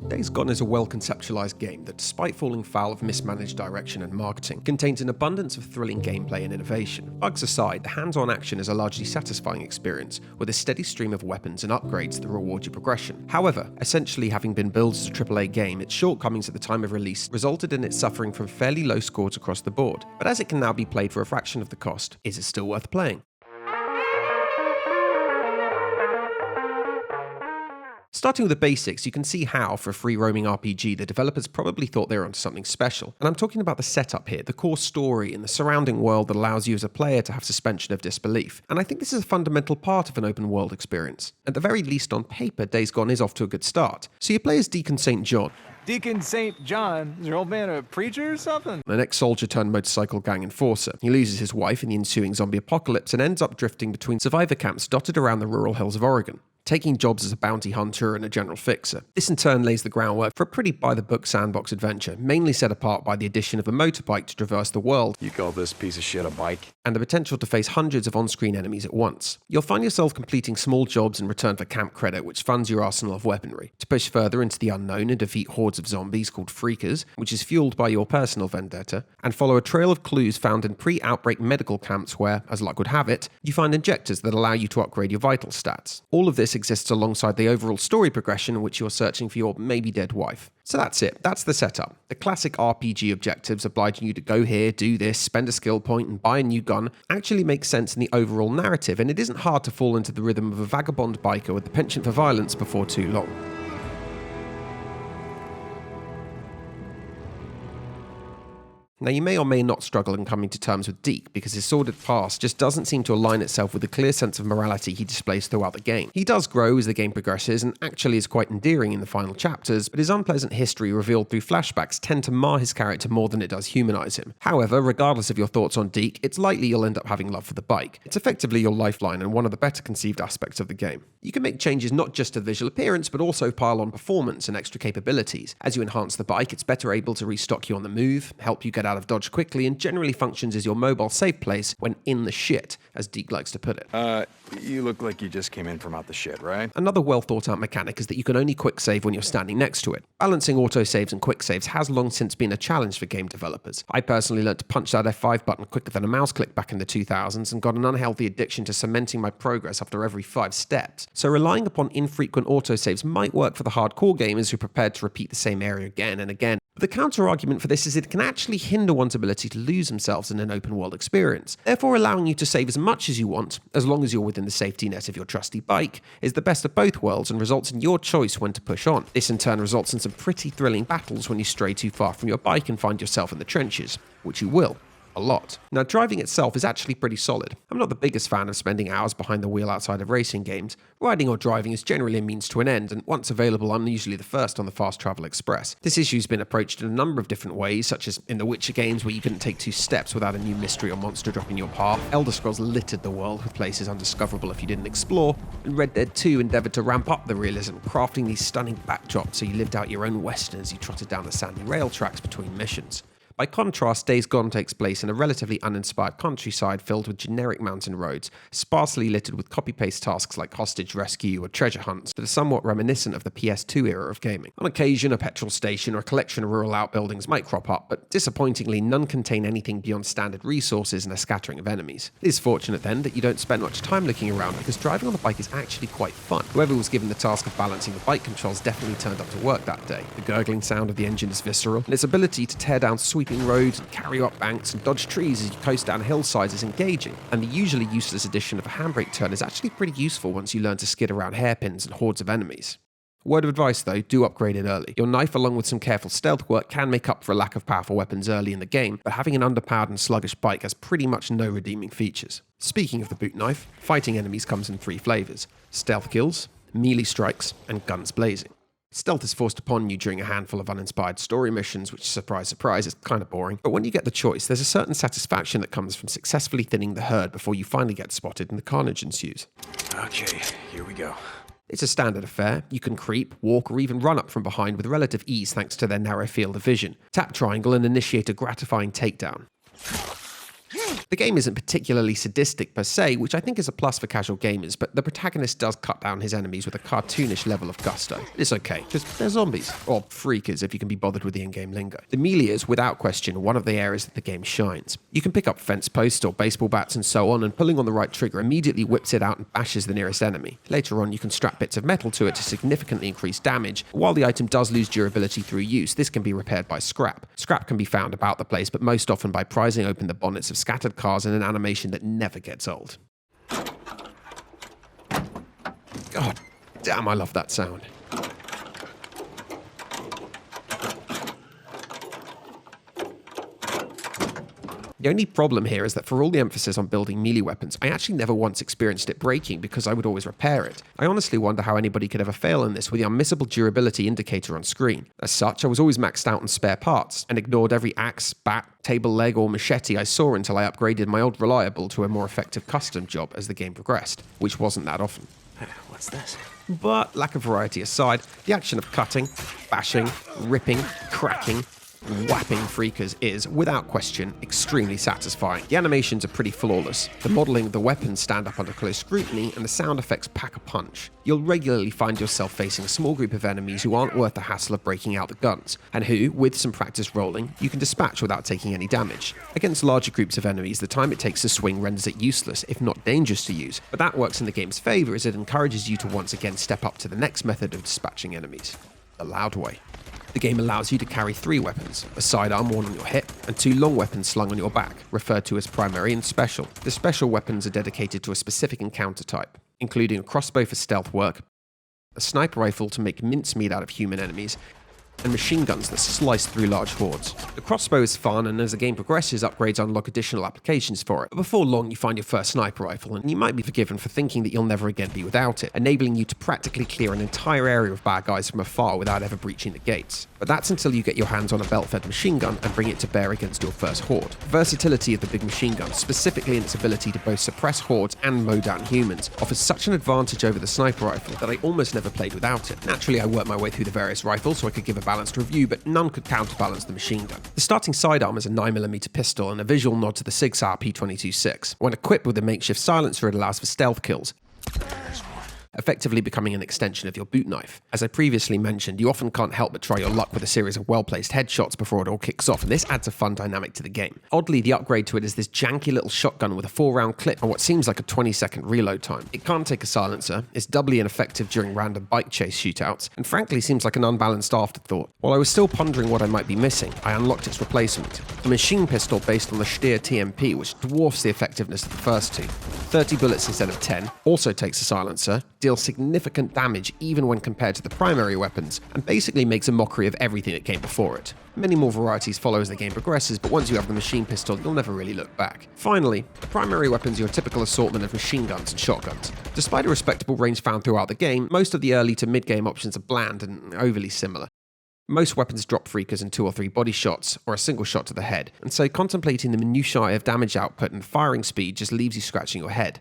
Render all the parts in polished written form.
Days Gone is a well-conceptualized game that, despite falling foul of mismanaged direction and marketing, contains an abundance of thrilling gameplay and innovation. Bugs aside, the hands-on action is a largely satisfying experience, with a steady stream of weapons and upgrades that reward your progression. However, essentially having been billed as a AAA game, its shortcomings at the time of release resulted in it suffering from fairly low scores across the board. But as it can now be played for a fraction of the cost, is it still worth playing? Starting with the basics, you can see how, for a free-roaming RPG, the developers probably thought they were onto something special. And I'm talking about the setup here, the core story, and the surrounding world that allows you as a player to have suspension of disbelief. And I think this is a fundamental part of an open-world experience. At the very least, on paper, Days Gone is off to a good start. So you play as Deacon St. John. Deacon St. John? Is your old man a preacher or something? An ex-soldier turned motorcycle gang enforcer. He loses his wife in the ensuing zombie apocalypse and ends up drifting between survivor camps dotted around the rural hills of Oregon, taking jobs as a bounty hunter and a general fixer. This in turn lays the groundwork for a pretty by-the-book sandbox adventure, mainly set apart by the addition of a motorbike to traverse the world. You call this piece of shit a bike? And the potential to face hundreds of on-screen enemies at once. You'll find yourself completing small jobs in return for camp credit, which funds your arsenal of weaponry, to push further into the unknown and defeat hordes of zombies called freakers, which is fueled by your personal vendetta, and follow a trail of clues found in pre-outbreak medical camps where, as luck would have it, you find injectors that allow you to upgrade your vital stats. All of this exists alongside the overall story progression in which you're searching for your maybe-dead wife. So that's it, that's the setup. The classic RPG objectives obliging you to go here, do this, spend a skill point and buy a new gun actually makes sense in the overall narrative, and it isn't hard to fall into the rhythm of a vagabond biker with a penchant for violence before too long. Now, you may or may not struggle in coming to terms with Deke, because his sordid past just doesn't seem to align itself with the clear sense of morality he displays throughout the game. He does grow as the game progresses, and actually is quite endearing in the final chapters, but his unpleasant history revealed through flashbacks tend to mar his character more than it does humanize him. However, regardless of your thoughts on Deke, it's likely you'll end up having love for the bike. It's effectively your lifeline and one of the better conceived aspects of the game. You can make changes not just to the visual appearance, but also pile on performance and extra capabilities. As you enhance the bike, it's better able to restock you on the move, help you get out of dodge quickly, and generally functions as your mobile safe place when in the shit, as Deke likes to put it. You look like you just came in from out the shit, right? Another well thought out mechanic is that you can only quick save when you're standing next to it. Balancing autosaves and quick saves has long since been a challenge for game developers. I personally learned to punch that F5 button quicker than a mouse click back in the 2000s and got an unhealthy addiction to cementing my progress after every 5 steps. So relying upon infrequent autosaves might work for the hardcore gamers who are prepared to repeat the same area again and again. But the counter-argument for this is it can actually hinder one's ability to lose themselves in an open-world experience. Therefore, allowing you to save as much as you want, as long as you're within the safety net of your trusty bike, is the best of both worlds and results in your choice when to push on. This in turn results in some pretty thrilling battles when you stray too far from your bike and find yourself in the trenches, which you will. A lot. Now, driving itself is actually pretty solid. I'm not the biggest fan of spending hours behind the wheel outside of racing games. Riding or driving is generally a means to an end, and once available, I'm usually the first on the fast travel express. This issue's been approached in a number of different ways, such as in the Witcher games where you couldn't take 2 steps without a new mystery or monster dropping your path. Elder Scrolls littered the world with places undiscoverable if you didn't explore, and Red Dead 2 endeavoured to ramp up the realism, crafting these stunning backdrops so you lived out your own western as you trotted down the sandy rail tracks between missions. By contrast, Days Gone takes place in a relatively uninspired countryside filled with generic mountain roads, sparsely littered with copy-paste tasks like hostage rescue or treasure hunts that are somewhat reminiscent of the PS2 era of gaming. On occasion, a petrol station or a collection of rural outbuildings might crop up, but disappointingly, none contain anything beyond standard resources and a scattering of enemies. It is fortunate then that you don't spend much time looking around, because driving on the bike is actually quite fun. Whoever was given the task of balancing the bike controls definitely turned up to work that day. The gurgling sound of the engine is visceral, and its ability to tear down sweeping roads and carry up banks and dodge trees as you coast down hillsides is engaging, and the usually useless addition of a handbrake turn is actually pretty useful once you learn to skid around hairpins and hordes of enemies. Word of advice though, do upgrade it early. Your knife along with some careful stealth work can make up for a lack of powerful weapons early in the game, but having an underpowered and sluggish bike has pretty much no redeeming features. Speaking of the boot knife, fighting enemies comes in 3 flavours: stealth kills, melee strikes, and guns blazing. Stealth is forced upon you during a handful of uninspired story missions, which, surprise, surprise, is kind of boring. But when you get the choice, there's a certain satisfaction that comes from successfully thinning the herd before you finally get spotted and the carnage ensues. Okay, here we go. It's a standard affair. You can creep, walk, or even run up from behind with relative ease thanks to their narrow field of vision. Tap triangle and initiate a gratifying takedown. The game isn't particularly sadistic per se, which I think is a plus for casual gamers, but the protagonist does cut down his enemies with a cartoonish level of gusto. It's okay, because they're zombies, or freakers if you can be bothered with the in-game lingo. The melee is, without question, one of the areas that the game shines. You can pick up fence posts or baseball bats and so on, and pulling on the right trigger immediately whips it out and bashes the nearest enemy. Later on, you can strap bits of metal to it to significantly increase damage. While the item does lose durability through use, this can be repaired by scrap. Scrap can be found about the place, but most often by prizing open the bonnets of scattered cars in an animation that never gets old. God damn, I love that sound. The only problem here is that for all the emphasis on building melee weapons, I actually never once experienced it breaking because I would always repair it. I honestly wonder how anybody could ever fail in this with the unmissable durability indicator on screen. As such, I was always maxed out on spare parts and ignored every axe, bat, table leg or machete I saw until I upgraded my old reliable to a more effective custom job as the game progressed, which wasn't that often. What's this? But lack of variety aside, the action of cutting, bashing, ripping, cracking, whapping freakers is, without question, extremely satisfying. The animations are pretty flawless, the modelling of the weapons stand up under close scrutiny, and the sound effects pack a punch. You'll regularly find yourself facing a small group of enemies who aren't worth the hassle of breaking out the guns, and who, with some practice rolling, you can dispatch without taking any damage. Against larger groups of enemies, the time it takes to swing renders it useless, if not dangerous to use, but that works in the game's favour as it encourages you to once again step up to the next method of dispatching enemies: the loud way. The game allows you to carry 3 weapons, a sidearm worn on your hip, and 2 long weapons slung on your back, referred to as primary and special. The special weapons are dedicated to a specific encounter type, including a crossbow for stealth work, a sniper rifle to make mincemeat out of human enemies, and machine guns that slice through large hordes. The crossbow is fun, and as the game progresses, upgrades unlock additional applications for it. But before long, you find your first sniper rifle, and you might be forgiven for thinking that you'll never again be without it, enabling you to practically clear an entire area of bad guys from afar without ever breaching the gates. But that's until you get your hands on a belt-fed machine gun and bring it to bear against your first horde. The versatility of the big machine gun, specifically in its ability to both suppress hordes and mow down humans, offers such an advantage over the sniper rifle that I almost never played without it. Naturally, I worked my way through the various rifles so I could give a balanced review, but none could counterbalance the machine gun. The starting sidearm is a 9mm pistol and a visual nod to the Sig Sauer P22-6. When equipped with a makeshift silencer, it allows for stealth kills, effectively becoming an extension of your boot knife. As I previously mentioned, you often can't help but try your luck with a series of well-placed headshots before it all kicks off, and this adds a fun dynamic to the game. Oddly, the upgrade to it is this janky little shotgun with a 4-round clip and what seems like a 20-second reload time. It can't take a silencer, is doubly ineffective during random bike chase shootouts, and frankly seems like an unbalanced afterthought. While I was still pondering what I might be missing, I unlocked its replacement, a machine pistol based on the Stier TMP, which dwarfs the effectiveness of the first two. 30 bullets instead of 10, also takes a silencer, deals significant damage even when compared to the primary weapons, and basically makes a mockery of everything that came before it. Many more varieties follow as the game progresses, but once you have the machine pistol, you'll never really look back. Finally, the primary weapons are your typical assortment of machine guns and shotguns. Despite a respectable range found throughout the game, most of the early to mid-game options are bland and overly similar. Most weapons drop freakers in 2 or 3 body shots, or a single shot to the head, and so contemplating the minutiae of damage output and firing speed just leaves you scratching your head.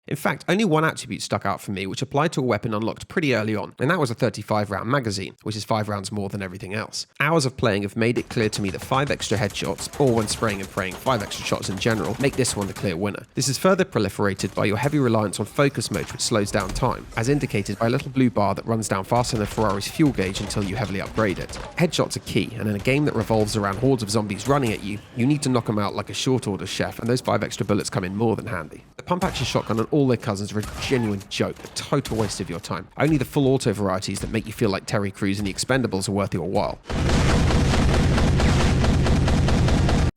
In fact, only one attribute stuck out for me, which applied to a weapon unlocked pretty early on, and that was a 35-round magazine, which is 5 rounds more than everything else. Hours of playing have made it clear to me that 5 extra headshots, or when spraying and praying 5 extra shots in general, make this one the clear winner. This is further proliferated by your heavy reliance on focus mode, which slows down time, as indicated by a little blue bar that runs down faster than Ferrari's fuel gauge until you heavily upgrade it. Headshots are key, and in a game that revolves around hordes of zombies running at you, you need to knock them out like a short order chef, and those 5 extra bullets come in more than handy. The pump action shotgun and all their cousins are a genuine joke, a total waste of your time. Only the full auto varieties that make you feel like Terry Crews and the Expendables are worth your while.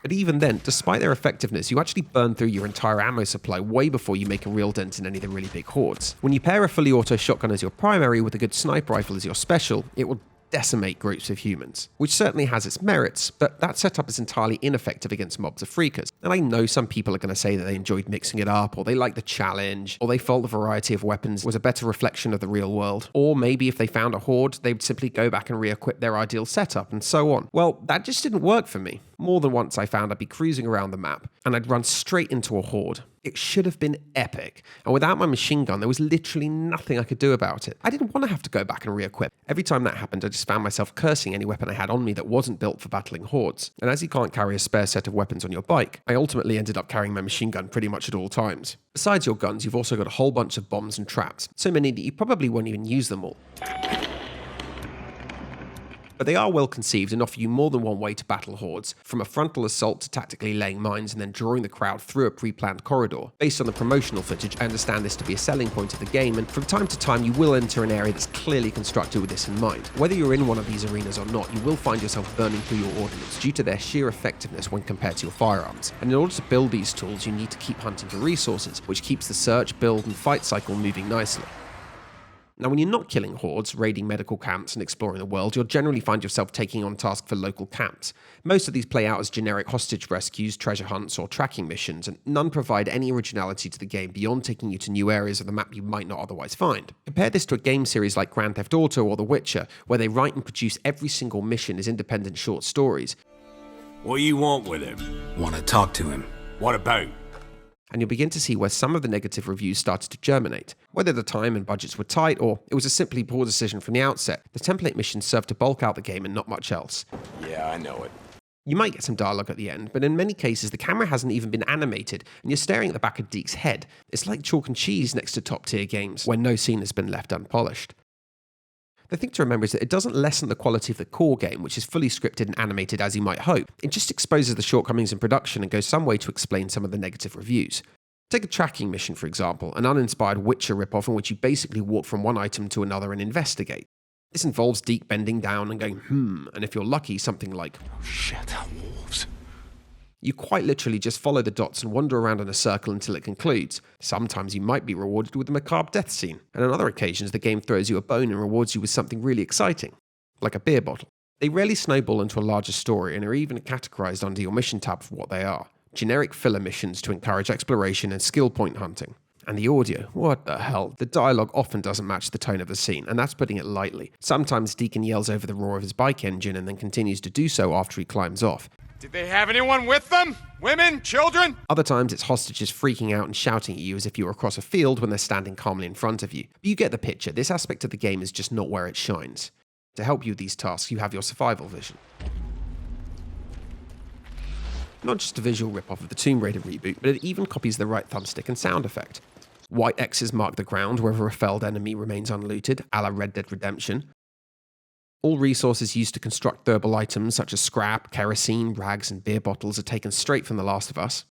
But even then, despite their effectiveness, you actually burn through your entire ammo supply way before you make a real dent in any of the really big hordes. When you pair a fully auto shotgun as your primary with a good sniper rifle as your special, it will decimate groups of humans, which certainly has its merits, but that setup is entirely ineffective against mobs of freakers. And I know some people are going to say that they enjoyed mixing it up, or they like the challenge, or they felt the variety of weapons was a better reflection of the real world, or maybe if they found a horde, they would simply go back and re-equip their ideal setup, and so on. Well, that just didn't work for me. More than once I found I'd be cruising around the map, and I'd run straight into a horde. It should have been epic, and without my machine gun, there was literally nothing I could do about it. I didn't want to have to go back and re-equip. Every time that happened, I just found myself cursing any weapon I had on me that wasn't built for battling hordes. And as you can't carry a spare set of weapons on your bike, I ultimately ended up carrying my machine gun pretty much at all times. Besides your guns, you've also got a whole bunch of bombs and traps, so many that you probably won't even use them all. But they are well conceived and offer you more than one way to battle hordes, from a frontal assault to tactically laying mines and then drawing the crowd through a pre-planned corridor. Based on the promotional footage, I understand this to be a selling point of the game, and from time to time you will enter an area that's clearly constructed with this in mind. Whether you're in one of these arenas or not, you will find yourself burning through your ordnance due to their sheer effectiveness when compared to your firearms. And in order to build these tools, you need to keep hunting for resources, which keeps the search, build and fight cycle moving nicely. Now, when you're not killing hordes, raiding medical camps and exploring the world, you'll generally find yourself taking on tasks for local camps. Most of these play out as generic hostage rescues, treasure hunts, or tracking missions, and none provide any originality to the game beyond taking you to new areas of the map you might not otherwise find. Compare this to a game series like Grand Theft Auto or The Witcher, where they write and produce every single mission as independent short stories. What do you want with him? Want to talk to him. What about? And you'll begin to see where some of the negative reviews started to germinate. Whether the time and budgets were tight, or it was a simply poor decision from the outset, the template missions served to bulk out the game and not much else. Yeah, I know it. You might get some dialogue at the end, but in many cases the camera hasn't even been animated, and you're staring at the back of Deke's head. It's like chalk and cheese next to top-tier games, when no scene has been left unpolished. The thing to remember is that it doesn't lessen the quality of the core game, which is fully scripted and animated as you might hope. It just exposes the shortcomings in production and goes some way to explain some of the negative reviews. Take a tracking mission, for example, an uninspired Witcher ripoff in which you basically walk from one item to another and investigate. This involves Deke bending down and going, and if you're lucky, something like, Oh shit, wolves. You quite literally just follow the dots and wander around in a circle until it concludes. Sometimes you might be rewarded with a macabre death scene, and on other occasions the game throws you a bone and rewards you with something really exciting, like a beer bottle. They rarely snowball into a larger story and are even categorized under your mission tab for what they are. Generic filler missions to encourage exploration and skill point hunting. And the audio, what the hell? The dialogue often doesn't match the tone of the scene, and that's putting it lightly. Sometimes Deacon yells over the roar of his bike engine and then continues to do so after he climbs off. Did they have anyone with them? Women? Children? Other times it's hostages freaking out and shouting at you as if you were across a field when they're standing calmly in front of you. But you get the picture. This aspect of the game is just not where it shines. To help you with these tasks, you have your survival vision. Not just a visual rip-off of the Tomb Raider reboot, but it even copies the right thumbstick and sound effect. White X's mark the ground wherever a felled enemy remains unlooted, a la Red Dead Redemption. All resources used to construct durable items such as scrap, kerosene, rags and beer bottles are taken straight from The Last of Us.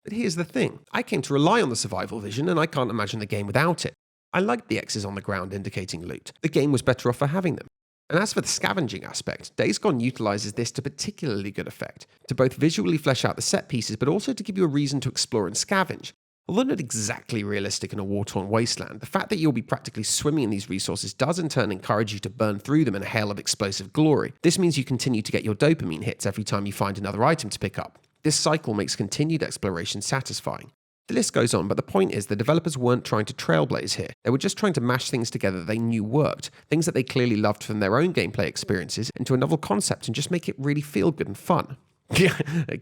But here's the thing, I came to rely on the survival vision and I can't imagine the game without it. I liked the X's on the ground indicating loot. The game was better off for having them. And as for the scavenging aspect, Days Gone utilises this to particularly good effect, to both visually flesh out the set pieces but also to give you a reason to explore and scavenge. Although not exactly realistic in a war-torn wasteland, the fact that you'll be practically swimming in these resources does in turn encourage you to burn through them in a hail of explosive glory. This means you continue to get your dopamine hits every time you find another item to pick up. This cycle makes continued exploration satisfying. The list goes on, but the point is the developers weren't trying to trailblaze here. They were just trying to mash things together that they knew worked, things that they clearly loved from their own gameplay experiences, into a novel concept and just make it really feel good and fun. Yeah,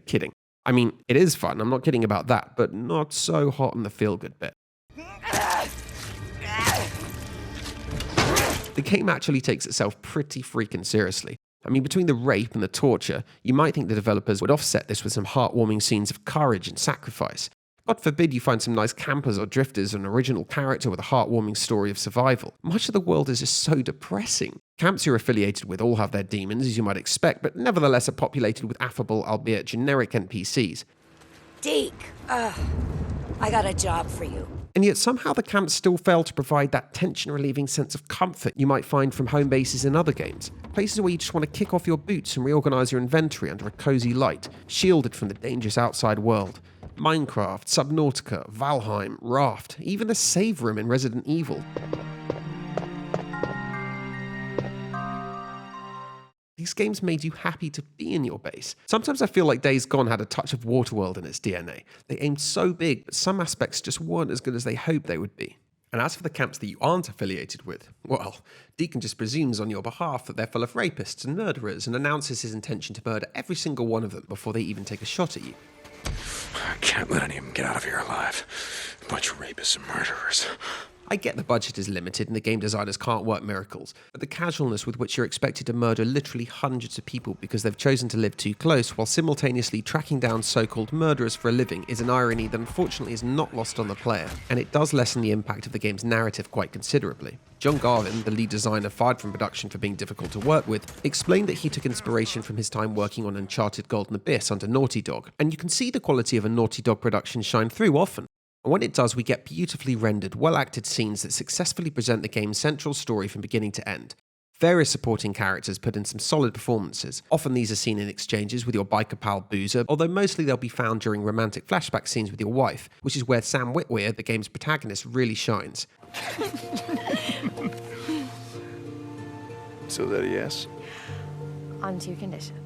kidding. I mean, it is fun, I'm not kidding about that, but not so hot on the feel-good bit. The game actually takes itself pretty freaking seriously. I mean, between the rape and the torture, you might think the developers would offset this with some heartwarming scenes of courage and sacrifice. God forbid you find some nice campers or drifters or an original character with a heartwarming story of survival. Much of the world is just so depressing. Camps you're affiliated with all have their demons, as you might expect, but nevertheless are populated with affable, albeit generic NPCs. Deke, I got a job for you. And yet somehow the camps still fail to provide that tension-relieving sense of comfort you might find from home bases in other games. Places where you just want to kick off your boots and reorganize your inventory under a cozy light, shielded from the dangerous outside world. Minecraft, Subnautica, Valheim, Raft, even the save room in Resident Evil. These games made you happy to be in your base. Sometimes I feel like Days Gone had a touch of Waterworld in its DNA. They aimed so big, but some aspects just weren't as good as they hoped they would be. And as for the camps that you aren't affiliated with, well, Deacon just presumes on your behalf that they're full of rapists and murderers and announces his intention to murder every single one of them before they even take a shot at you. I can't let any of them get out of here alive. A bunch of rapists and murderers. I get the budget is limited and the game designers can't work miracles, but the casualness with which you're expected to murder literally hundreds of people because they've chosen to live too close while simultaneously tracking down so-called murderers for a living is an irony that unfortunately is not lost on the player, and it does lessen the impact of the game's narrative quite considerably. John Garvin, the lead designer fired from production for being difficult to work with, explained that he took inspiration from his time working on Uncharted Golden Abyss under Naughty Dog, and you can see the quality of a Naughty Dog production shine through often. And when it does, we get beautifully rendered, well-acted scenes that successfully present the game's central story from beginning to end. Various supporting characters put in some solid performances. Often these are seen in exchanges with your biker pal Boozer, although mostly they'll be found during romantic flashback scenes with your wife, which is where Sam Witwer, the game's protagonist, really shines. So that a yes? On 2 conditions.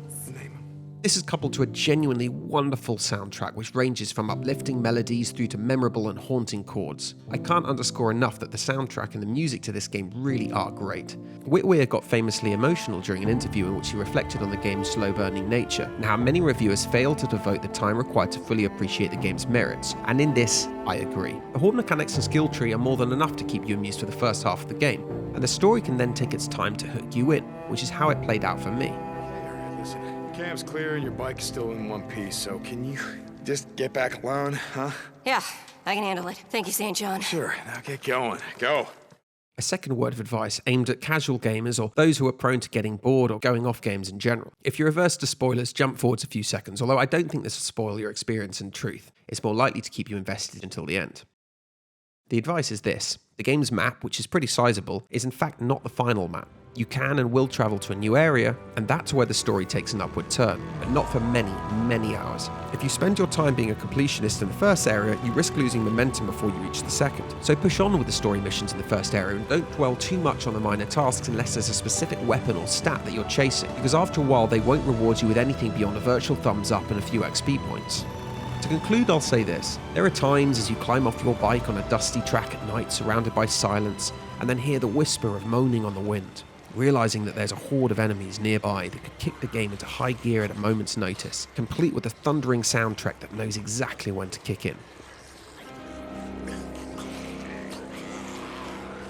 This is coupled to a genuinely wonderful soundtrack which ranges from uplifting melodies through to memorable and haunting chords. I can't underscore enough that the soundtrack and the music to this game really are great. Witwer got famously emotional during an interview in which he reflected on the game's slow-burning nature, and how many reviewers fail to devote the time required to fully appreciate the game's merits, and in this, I agree. The horde mechanics and skill tree are more than enough to keep you amused for the first half of the game, and the story can then take its time to hook you in, which is how it played out for me. Listen, camp's clear and your bike's still in one piece, so can you just get back alone, huh? Yeah, I can handle it. Thank you, St. John. Sure, now get going. Go. A second word of advice aimed at casual gamers or those who are prone to getting bored or going off games in general. If you're averse to spoilers, jump forwards a few seconds, although I don't think this will spoil your experience in truth. It's more likely to keep you invested until the end. The advice is this: the game's map, which is pretty sizable, is in fact not the final map. You can and will travel to a new area, and that's where the story takes an upward turn, but not for many, many hours. If you spend your time being a completionist in the first area, you risk losing momentum before you reach the second. So push on with the story missions in the first area and don't dwell too much on the minor tasks unless there's a specific weapon or stat that you're chasing, because after a while they won't reward you with anything beyond a virtual thumbs up and a few XP points. To conclude, I'll say this: there are times as you climb off your bike on a dusty track at night surrounded by silence, and then hear the whisper of moaning on the wind, realizing that there's a horde of enemies nearby that could kick the game into high gear at a moment's notice, complete with a thundering soundtrack that knows exactly when to kick in.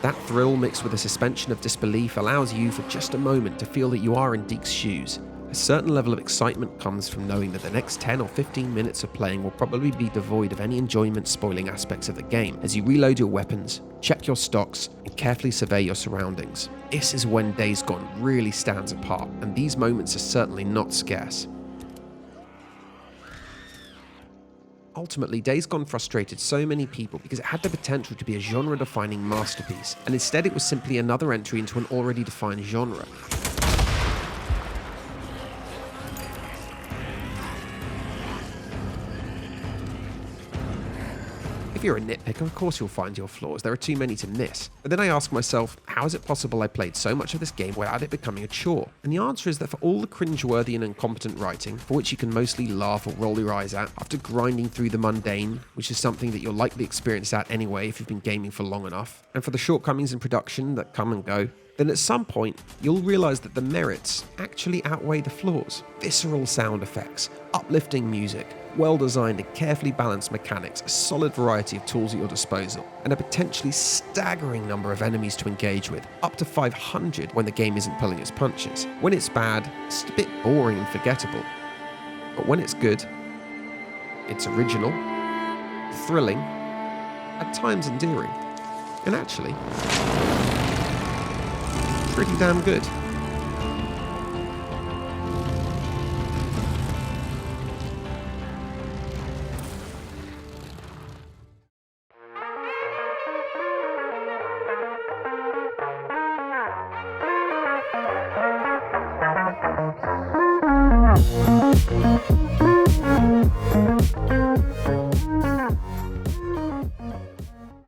That thrill mixed with a suspension of disbelief allows you for just a moment to feel that you are in Deke's shoes. A certain level of excitement comes from knowing that the next 10 or 15 minutes of playing will probably be devoid of any enjoyment spoiling aspects of the game as you reload your weapons, check your stocks, and carefully survey your surroundings. This is when Days Gone really stands apart, and these moments are certainly not scarce. Ultimately, Days Gone frustrated so many people because it had the potential to be a genre-defining masterpiece, and instead it was simply another entry into an already defined genre. If you're a nitpicker, of course you'll find your flaws. There are too many to miss. But then I ask myself, how is it possible I played so much of this game without it becoming a chore? And the answer is that for all the cringeworthy and incompetent writing, for which you can mostly laugh or roll your eyes at, after grinding through the mundane, which is something that you're likely experienced at anyway if you've been gaming for long enough, and for the shortcomings in production that come and go, then at some point, you'll realize that the merits actually outweigh the flaws. Visceral sound effects, uplifting music, well-designed and carefully balanced mechanics, a solid variety of tools at your disposal, and a potentially staggering number of enemies to engage with, up to 500 when the game isn't pulling its punches. When it's bad, it's a bit boring and forgettable. But when it's good, it's original, thrilling, at times endearing, and actually pretty damn good.